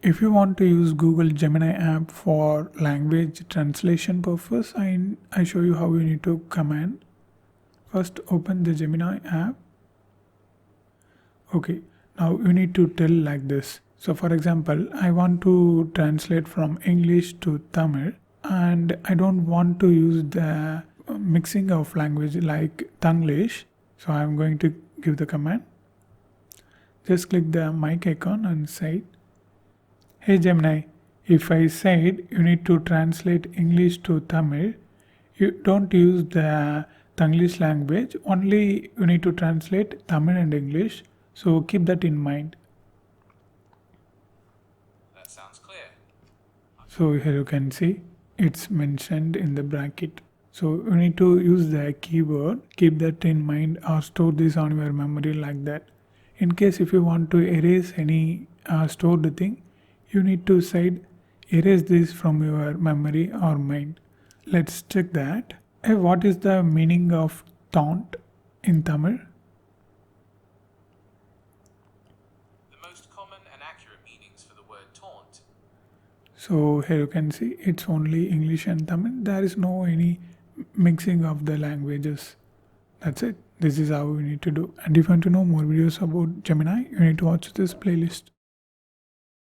If you want to use Google Gemini app for language translation purpose, I show you how you need to command. First open the Gemini app. Okay, now you need to tell like this. So for example, I want to translate from English to Tamil and I don't want to use the mixing of language like Tanglish. So I'm going to give the command. Just click the mic icon and say, "Hey Gemini, if I said you need to translate English to Tamil, you don't use the Tanglish language, only you need to translate Tamil and English. So keep that in mind." That sounds clear. So here you can see it's mentioned in the bracket. So you need to use the keyword, keep that in mind or store this on your memory like that. In case if you want to erase any stored thing, you need to say erase this from your memory or mind. Let's check that. What is the meaning of taunt in Tamil? The most common and accurate meanings for the word taunt. So here you can see it's only English and Tamil. There is no any mixing of the languages. That's it. This is how you need to do. And if you want to know more videos about Gemini, you need to watch this playlist.